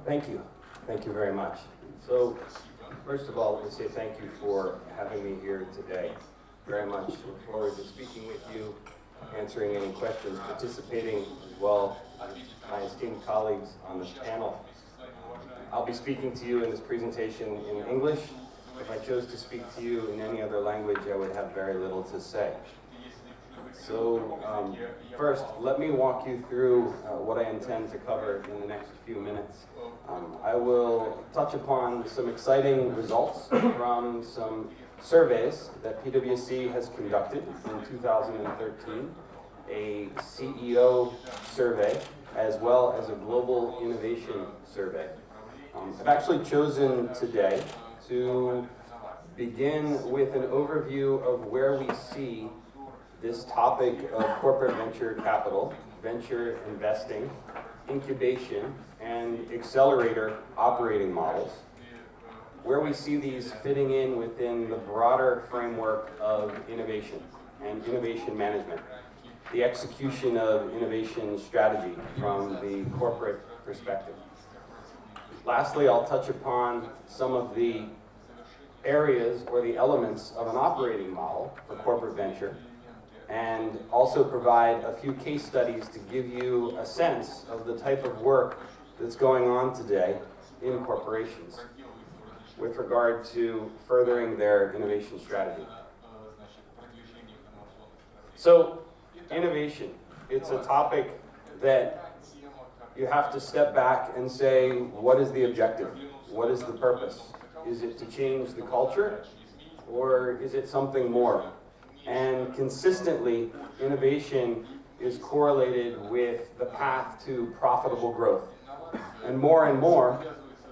Thank you. Thank you very much. So, first of all, let me say thank you for having me here today. Very much look forward to speaking with you, answering any questions, participating as well as my esteemed colleagues on this panel. I'll be speaking to you in this presentation in English. If I chose to speak to you in any other language, I would have very little to say. So first, let me walk you through what I intend to cover in the next few minutes. I will touch upon some exciting results from some surveys that PwC has conducted in 2013, a CEO survey, as well as a global innovation survey. I've actually chosen today to begin with an overview of where we see this topic of corporate venture capital, venture investing, incubation, and accelerator operating models, where we see these fitting in within the broader framework of innovation and innovation management, the execution of innovation strategy from the corporate perspective. Lastly, I'll touch upon some of the areas or the elements of an operating model for corporate venture, and also provide a few case studies to give you a sense of the type of work that's going on today in corporations with regard to furthering their innovation strategy. So, innovation, it's a topic that you have to step back and say, what is the objective? What is the purpose? Is it to change the culture, or is it something more? And consistently, innovation is correlated with the path to profitable growth. And more,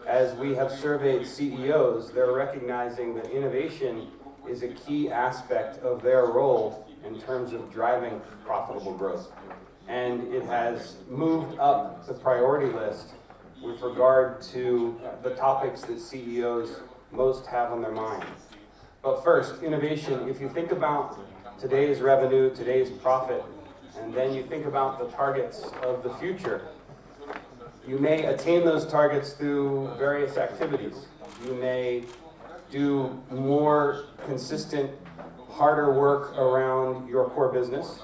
as we have surveyed CEOs, they're recognizing that innovation is a key aspect of their role in terms of driving profitable growth. And it has moved up the priority list with regard to the topics that CEOs most have on their mind. But first, innovation, if you think about today's revenue, today's profit, and then you think about the targets of the future, you may attain those targets through various activities. You may do more consistent, harder work around your core business,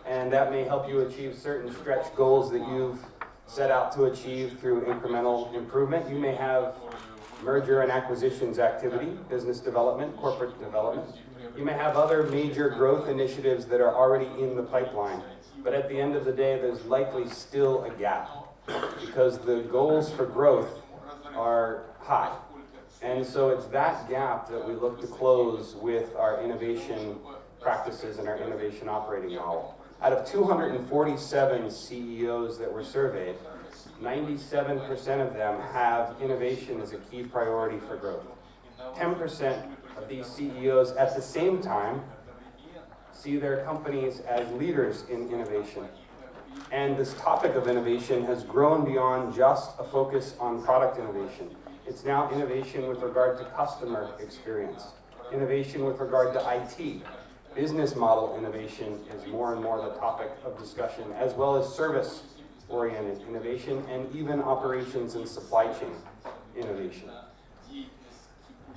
and that may help you achieve certain stretch goals that you've set out to achieve through incremental improvement. You may have merger and acquisitions activity, business development, corporate development. You may have other major growth initiatives that are already in the pipeline, but at the end of the day, there's likely still a gap because the goals for growth are high. And so it's that gap that we look to close with our innovation practices and our innovation operating model. Out of 247 CEOs that were surveyed, 97% of them have innovation as a key priority for growth. 10% of these CEOs at the same time see their companies as leaders in innovation. And this topic of innovation has grown beyond just a focus on product innovation. It's now innovation with regard to customer experience, innovation with regard to IT. Business model innovation is more and more the topic of discussion, as well as service-oriented innovation and even operations and supply chain innovation.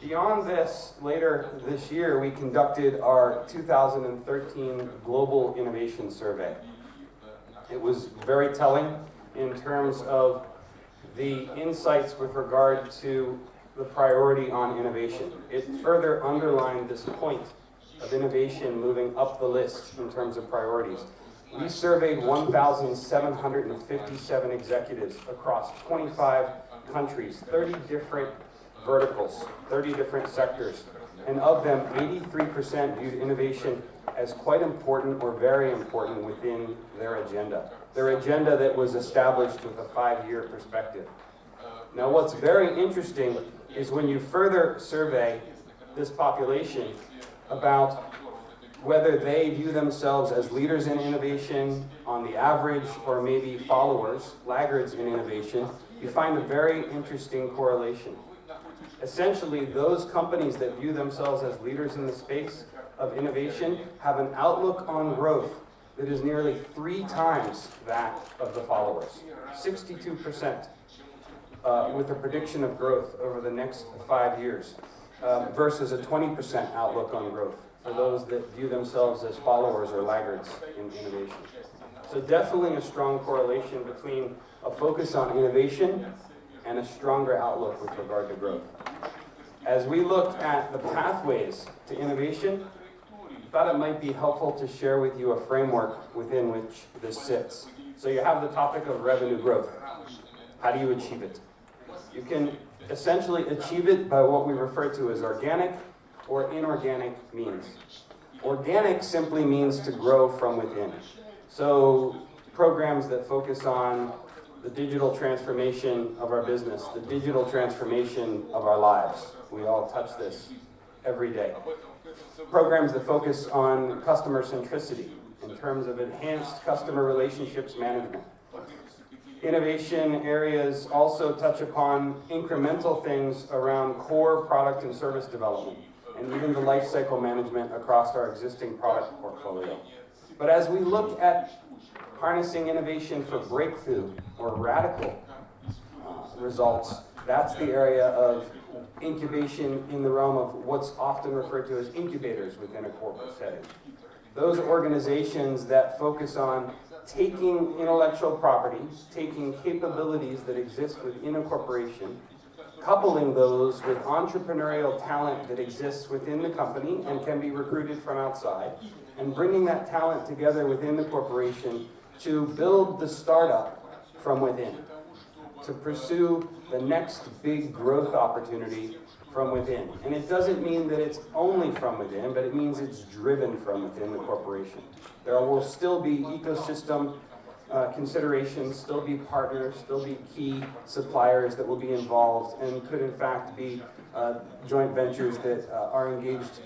Beyond this, later this year, we conducted our 2013 Global Innovation Survey. It was very telling in terms of the insights with regard to the priority on innovation. It further underlined this point of innovation moving up the list in terms of priorities. We surveyed 1,757 executives across 25 countries, 30 different verticals, 30 different sectors, and of them, 83% viewed innovation as quite important or very important within their agenda that was established with a 5-year perspective. Now, what's very interesting is when you further survey this population about whether they view themselves as leaders in innovation on the average or maybe followers, laggards in innovation, you find a very interesting correlation. Essentially, those companies that view themselves as leaders in the space of innovation have an outlook on growth that is nearly 3 times that of the followers, 62%. with a prediction of growth over the next 5 years versus a 20% outlook on growth for those that view themselves as followers or laggards in innovation. So definitely a strong correlation between a focus on innovation and a stronger outlook with regard to growth. As we look at the pathways to innovation, I thought it might be helpful to share with you a framework within which this sits. So you have the topic of revenue growth. How do you achieve it? You can essentially achieve it by what we refer to as organic or inorganic means. Organic simply means to grow from within. So programs that focus on the digital transformation of our business, the digital transformation of our lives. We all touch this every day. Programs that focus on customer centricity in terms of enhanced customer relationships management. Innovation areas also touch upon incremental things around core product and service development, and even the life cycle management across our existing product portfolio. But as we look at harnessing innovation for breakthrough or radical results, that's the area of incubation in the realm of what's often referred to as incubators within a corporate setting. Those organizations that focus on taking intellectual property, taking capabilities that exist within a corporation, coupling those with entrepreneurial talent that exists within the company and can be recruited from outside, and bringing that talent together within the corporation to build the startup from within, to pursue the next big growth opportunity from within. And it doesn't mean that it's only from within, but it means it's driven from within the corporation. There will still be ecosystem considerations, still be partners, still be key suppliers that will be involved, and could in fact be joint ventures that are engaged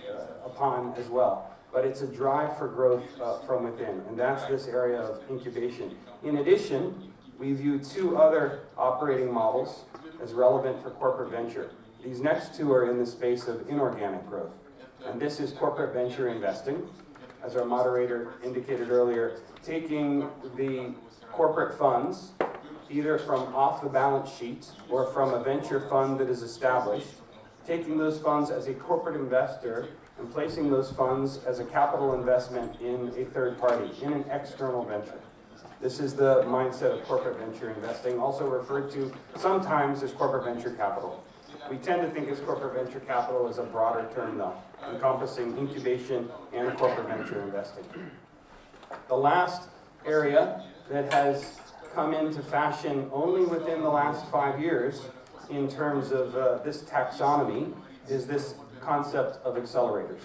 upon as well. But it's a drive for growth from within, and that's this area of incubation. In addition, we view 2 other operating models as relevant for corporate venture. These next 2 are in the space of inorganic growth, and this is corporate venture investing. As our moderator indicated earlier, taking the corporate funds, either from off the balance sheet or from a venture fund that is established, taking those funds as a corporate investor and placing those funds as a capital investment in a third party, in an external venture. This is the mindset of corporate venture investing, also referred to sometimes as corporate venture capital. We tend to think of corporate venture capital as a broader term though, encompassing incubation and corporate venture investing. The last area that has come into fashion only within the last 5 years in terms of this taxonomy is this concept of accelerators.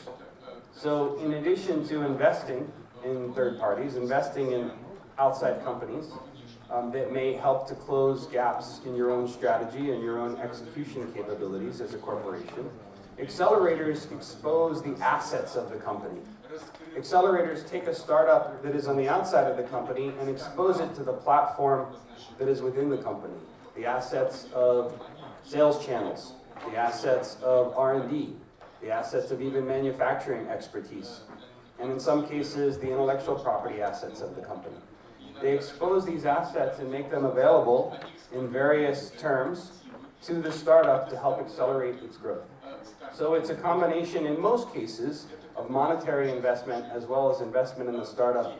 So in addition to investing in third parties, investing in outside companies that may help to close gaps in your own strategy and your own execution capabilities as a corporation, accelerators expose the assets of the company. Accelerators take a startup that is on the outside of the company and expose it to the platform that is within the company. The assets of sales channels, the assets of R&D, the assets of even manufacturing expertise, and in some cases, the intellectual property assets of the company. They expose these assets and make them available in various terms to the startup to help accelerate its growth. So it's a combination, in most cases, of monetary investment as well as investment in the startup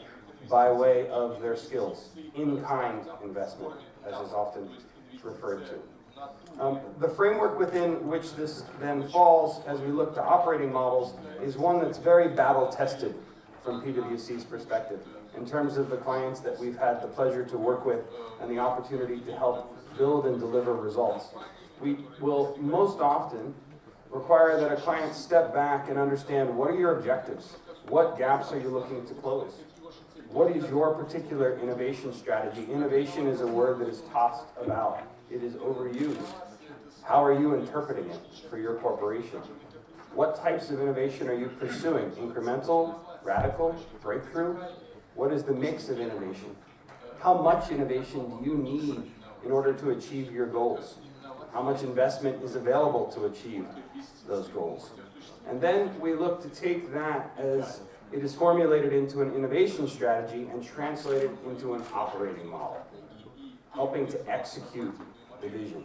by way of their skills, in-kind investment, as is often referred to. The framework within which this then falls as we look to operating models is one that's very battle-tested from PwC's perspective in terms of the clients that we've had the pleasure to work with and the opportunity to help build and deliver results. We will most often require that a client step back and understand, what are your objectives? What gaps are you looking to close? What is your particular innovation strategy? Innovation is a word that is tossed about. It is overused. How are you interpreting it for your corporation? What types of innovation are you pursuing? Incremental, radical, breakthrough? What is the mix of innovation? How much innovation do you need in order to achieve your goals? How much investment is available to achieve those goals? And then we look to take that as it is formulated into an innovation strategy and translated into an operating model, helping to execute the vision.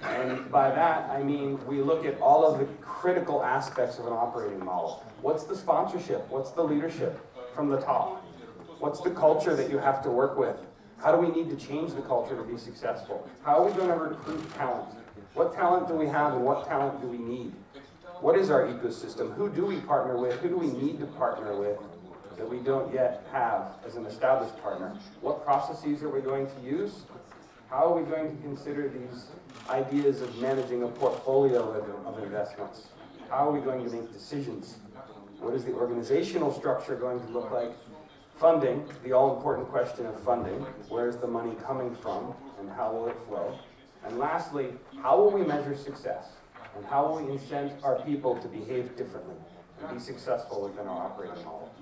And by that, I mean we look at all of the critical aspects of an operating model. What's the sponsorship? What's the leadership from the top? What's the culture that you have to work with? How do we need to change the culture to be successful? How are we going to recruit talent? What talent do we have and what talent do we need? What is our ecosystem? Who do we partner with? Who do we need to partner with that we don't yet have as an established partner? What processes are we going to use? How are we going to consider these ideas of managing a portfolio of investments? How are we going to make decisions? What is the organizational structure going to look like? Funding, the all-important question of funding. Where is the money coming from and how will it flow? And lastly, how will we measure success? And how will we incent our people to behave differently and be successful within our operating model?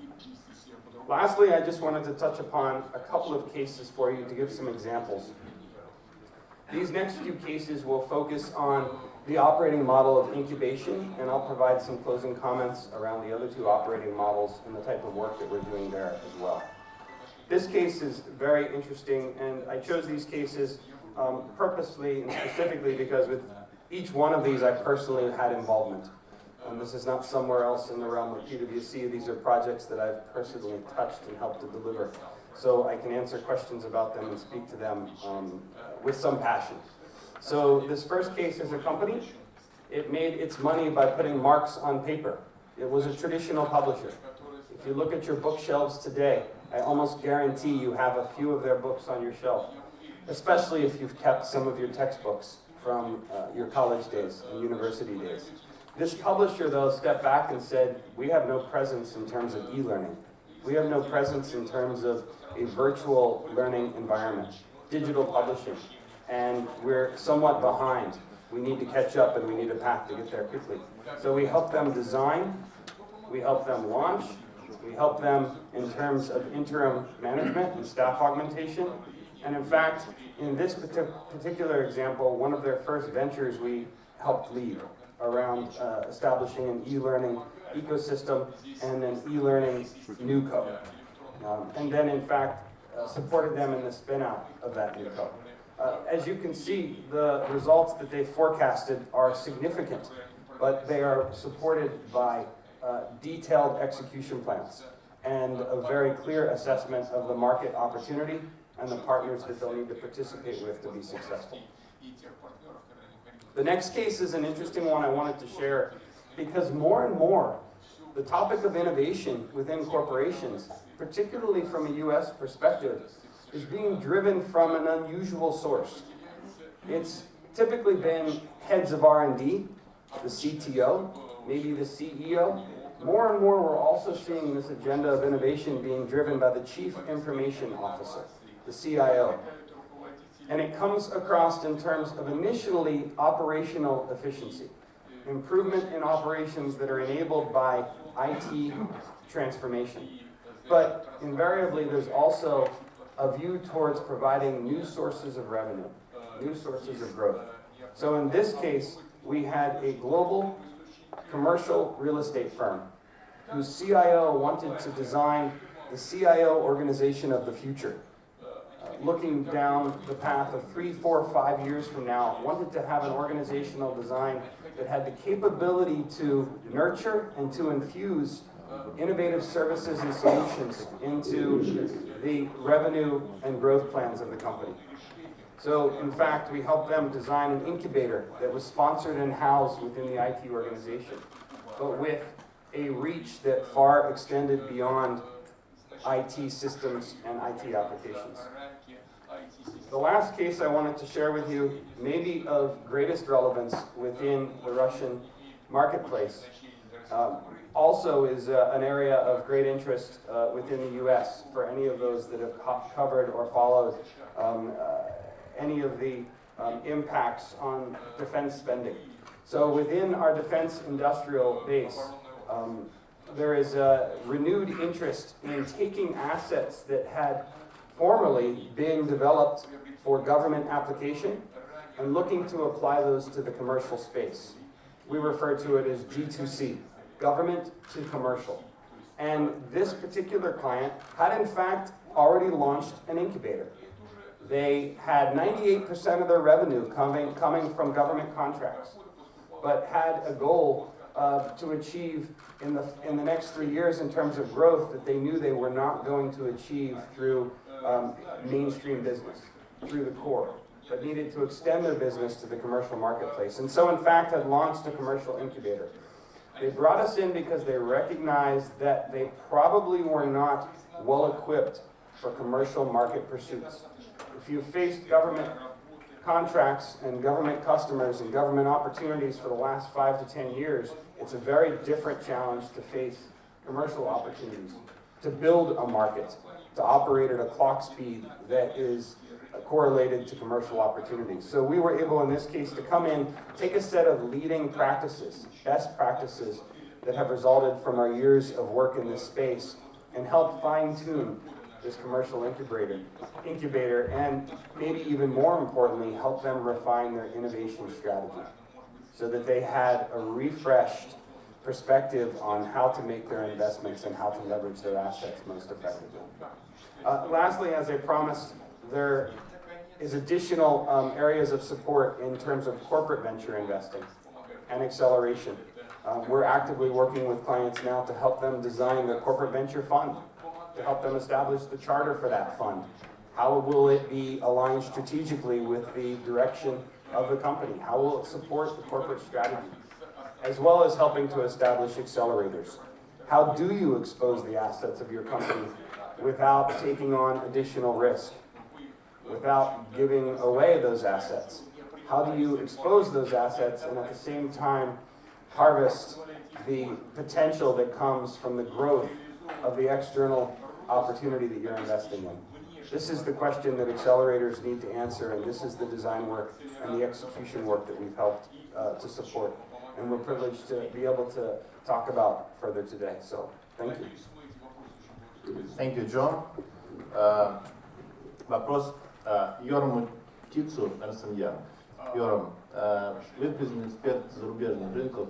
Lastly, I just wanted to touch upon a couple of cases for you to give some examples. These next few cases will focus on the operating model of incubation, and I'll provide some closing comments around the other two operating models and the type of work that we're doing there as well. This case is very interesting, and I chose these cases purposely and specifically because with each one of these I personally had involvement. This is not somewhere else in the realm of PwC. These are projects that I've personally touched and helped to deliver. So I can answer questions about them and speak to them with some passion. So this first case is a company. It made its money by putting marks on paper. It was a traditional publisher. If you look at your bookshelves today, I almost guarantee you have a few of their books on your shelf, especially if you've kept some of your textbooks from your college days and university days. This publisher, though, stepped back and said, we have no presence in terms of e-learning. We have no presence in terms of a virtual learning environment, digital publishing, and we're somewhat behind. We need to catch up and we need a path to get there quickly. So we help them design, we help them launch, we help them in terms of interim management and staff augmentation, and in fact, in this particular example, one of their first ventures we helped lead around establishing an e-learning ecosystem and an e-learning newco. And then, in fact, supported them in the spin-out of that newco. As you can see, the results that they forecasted are significant, but they are supported by detailed execution plans and a very clear assessment of the market opportunity and the partners that they'll need to participate with to be successful. The next case is an interesting one I wanted to share because more and more the topic of innovation within corporations, particularly from a US perspective, is being driven from an unusual source. It's typically been heads of R&D, the CTO, maybe the CEO. More and more we're also seeing this agenda of innovation being driven by the Chief Information Officer, the CIO. And it comes across in terms of initially operational efficiency, improvement in operations that are enabled by IT transformation. But invariably there's also a view towards providing new sources of revenue, new sources of growth. So in this case, we had a global commercial real estate firm whose CIO wanted to design the CIO organization of the future. Looking down the path of 3, 4, 5 years from now, wanted to have an organizational design that had the capability to nurture and to infuse innovative services and solutions into the revenue and growth plans of the company. So, in fact, we helped them design an incubator that was sponsored and housed within the IT organization, but with a reach that far extended beyond IT systems and IT applications. The last case I wanted to share with you, maybe of greatest relevance within the Russian marketplace, also is an area of great interest within the US for any of those that have covered or followed any of the impacts on defense spending. So within our defense industrial base, there is a renewed interest in taking assets that had formerly been developed for government application and looking to apply those to the commercial space. We refer to it as G2C, government to commercial. And this particular client had in fact already launched an incubator. They had 98% of their revenue coming from government contracts, but had a goal to achieve in the next 3 years in terms of growth that they knew they were not going to achieve through mainstream business, through the core, but needed to extend their business to the commercial marketplace. And so in fact had launched a commercial incubator. They brought us in because they recognized that they probably were not well equipped for commercial market pursuits. If you faced government contracts and government customers and government opportunities for the last 5 to 10 years, it's a very different challenge to face commercial opportunities, to build a market, to operate at a clock speed that is correlated to commercial opportunities. So we were able in this case to come in, take a set of leading practices, best practices that have resulted from our years of work in this space and help fine-tune this commercial incubator, and maybe even more importantly, help them refine their innovation strategy so that they had a refreshed perspective on how to make their investments and how to leverage their assets most effectively. Lastly, as I promised, there is additional areas of support in terms of corporate venture investing and acceleration. We're actively working with clients now to help them design their corporate venture fund, to help them establish the charter for that fund. How will it be aligned strategically with the direction of the company? How will it support the corporate strategy? As well as helping to establish accelerators. How do you expose the assets of your company without taking on additional risk, without giving away those assets? How do you expose those assets and at the same time harvest the potential that comes from the growth of the external opportunity that you're investing in? This is the question that accelerators need to answer, and this is the design work and the execution work that we've helped to support. And we're privileged to be able to talk about further today. So, thank you. Thank you, John. Вопрос Йорму Тицу, Эрнст & Янг. Йорм, вы признан эксперт зарубежных рынков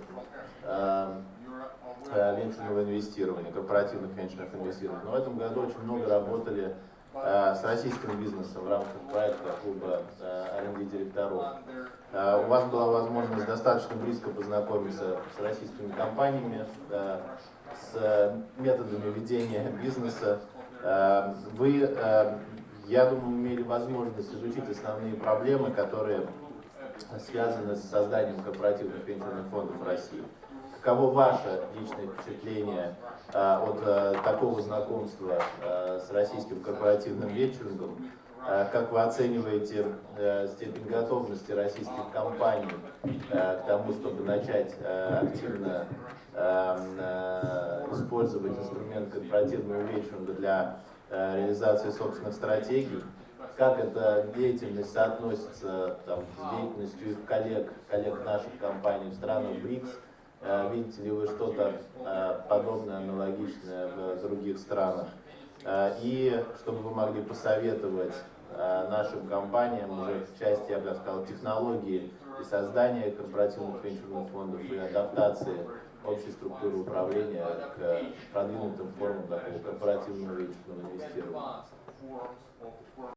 венчурного инвестирования, корпоративных венчурных инвестирований. Но в этом году очень много работали с российским бизнесом в рамках проекта клуба iR&Dclub. У вас была возможность достаточно близко познакомиться с российскими компаниями, с методами ведения бизнеса. Вы, я думаю, имели возможность изучить основные проблемы, которые связаны с созданием корпоративных венчурных фондов в России. Каково ваше личное впечатление от такого знакомства с российским корпоративным венчурингом? Как вы оцениваете степень готовности российских компаний к тому, чтобы начать активно использовать инструмент корпоративного венчуринга для реализации собственных стратегий? Как эта деятельность соотносится с деятельностью их коллег наших компаний в странах БРИКС? Видите ли вы что-то подобное, аналогичное в других странах? И чтобы вы могли посоветовать нашим компаниям уже в части, я бы сказал, технологии и создания корпоративных венчурных фондов и адаптации общей структуры управления к продвинутым формам такого корпоративного венчурного инвестирования.